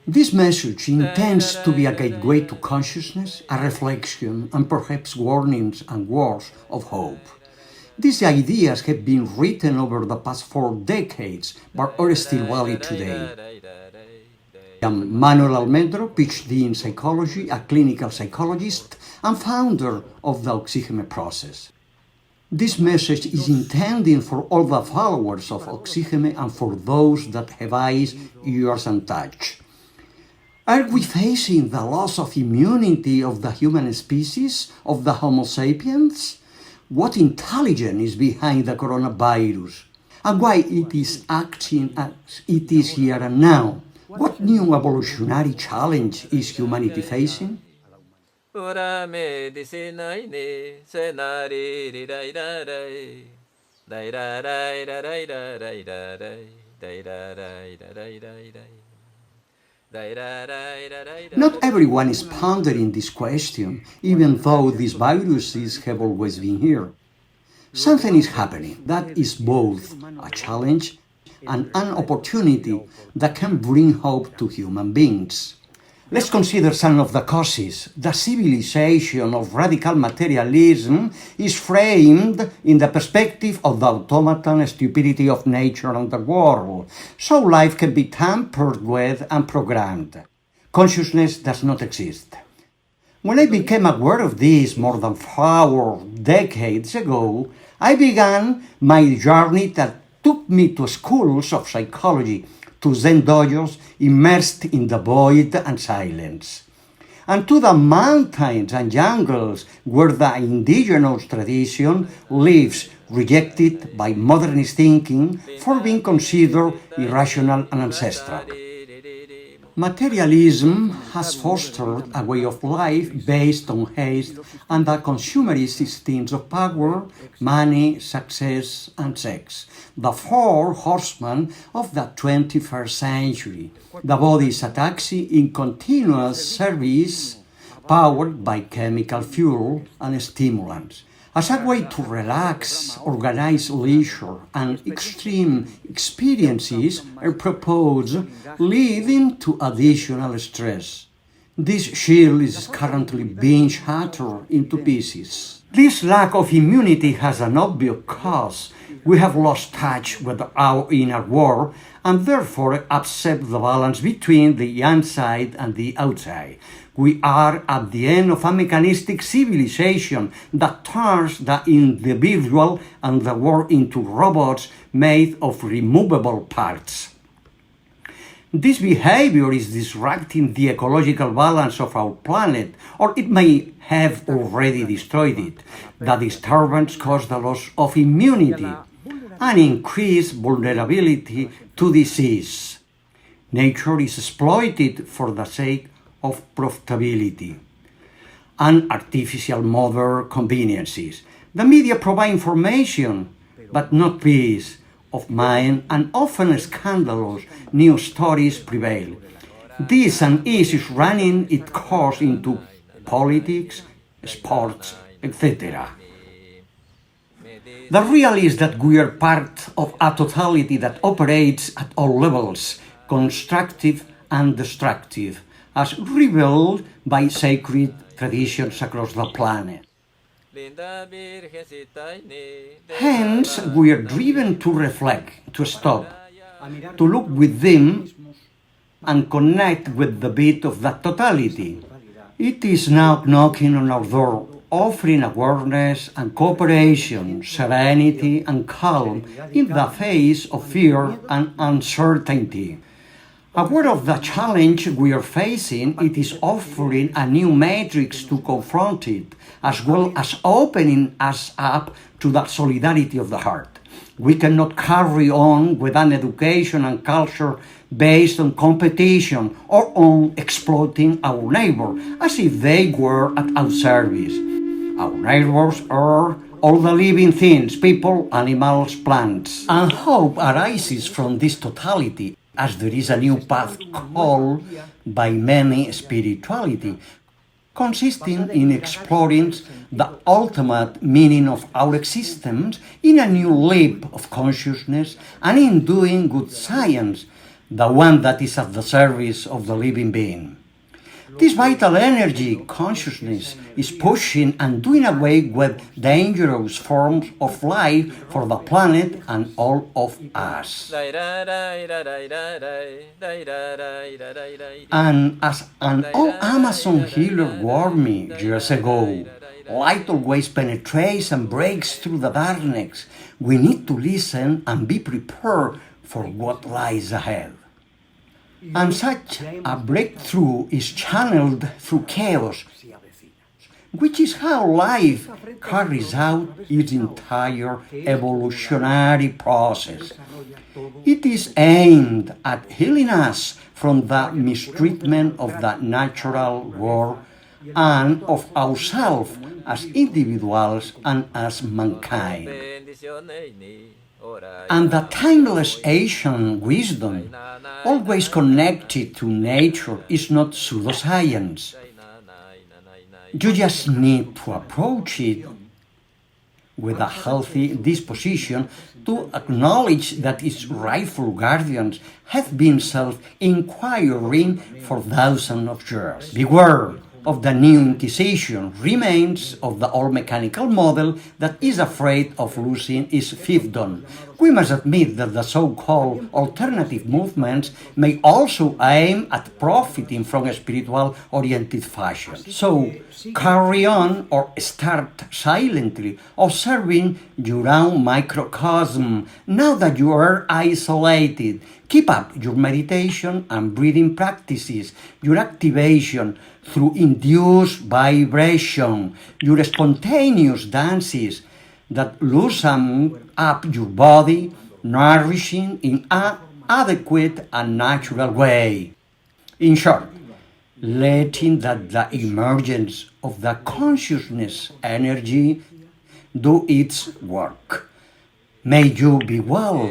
This message intends to be a gateway to consciousness, a reflection, and perhaps warnings and words of hope. These ideas have been written over the past 4 decades, but are still valid today. I'm Manuel Almendro, PhD in psychology, a clinical psychologist, and founder of the Oxígeme process. This message is intended for all the followers of Oxígeme and for those that have eyes, ears, and touch. Are we facing the loss of immunity of the human species, of the Homo sapiens? What intelligence is behind the coronavirus? And why it is acting as it is here and now? What new evolutionary challenge is humanity facing? Not everyone is pondering this question, even though these viruses have always been here. Something is happening that is both a challenge and an opportunity that can bring hope to human beings. Let's consider some of the causes. The civilization of radical materialism is framed in the perspective of the automaton stupidity of nature and the world, so life can be tampered with and programmed. Consciousness does not exist. When I became aware of this more than 4 decades ago, I began my journey that took me to schools of psychology, to Zen dojos immersed in the void and silence, and to the mountains and jungles where the indigenous tradition lives, rejected by modernist thinking for being considered irrational and ancestral. Materialism has fostered a way of life based on haste and the consumerist instincts of power, money, success, and sex. The 4 horsemen of the 21st century. The body is a taxi in continuous service, powered by chemical fuel and stimulants. As a way to relax, organize leisure, and extreme experiences are proposed, leading to additional stress. This shield is currently being shattered into pieces. This lack of immunity has an obvious cause. We have lost touch with our inner world and therefore upset the balance between the inside and the outside. We are at the end of a mechanistic civilization that turns the individual and the world into robots made of removable parts. This behavior is disrupting the ecological balance of our planet, or it may have already destroyed it. The disturbance caused the loss of immunity and increased vulnerability to disease. Nature is exploited for the sake of profitability and artificial modern conveniences. The media provide information, but not peace of mind, and often scandalous news stories prevail. This and is running its course into politics, sports, etc. The real is that we are part of a totality that operates at all levels, constructive and destructive, as revealed by sacred traditions across the planet. Hence, we are driven to reflect, to stop, to look within and connect with the beat of that totality. It is now knocking on our door, offering awareness and cooperation, serenity and calm in the face of fear and uncertainty. Aware of the challenge we are facing, it is offering a new matrix to confront it, as well as opening us up to the solidarity of the heart. We cannot carry on with an education and culture based on competition or on exploiting our neighbor, as if they were at our service. Our neighbors are all the living things, people, animals, plants. And hope arises from this totality, as there is a new path called by many spirituality, consisting in exploring the ultimate meaning of our existence in a new leap of consciousness and in doing good science, the one that is at the service of the living being. This vital energy consciousness is pushing and doing away with dangerous forms of life for the planet and all of us. And as an old Amazon healer warned me years ago, light always penetrates and breaks through the darkness. We need to listen and be prepared for what lies ahead. And such a breakthrough is channeled through chaos, which is how life carries out its entire evolutionary process. It is aimed at healing us from the mistreatment of the natural world and of ourselves as individuals and as mankind. And the timeless Asian wisdom, always connected to nature, is not pseudoscience. You just need to approach it with a healthy disposition to acknowledge that its rightful guardians have been self-inquiring for thousands of years. Beware of the new Inquisition, remains of the old mechanical model that is afraid of losing its fiefdom. We must admit that the so-called alternative movements may also aim at profiting from a spiritual-oriented fashion. So, carry on or start silently observing your own microcosm now that you are isolated. Keep up your meditation and breathing practices, your activation through induced vibration, your spontaneous dances that loosen up your body, nourishing in an adequate and natural way. In short, letting that the emergence of the consciousness energy do its work. May you be well.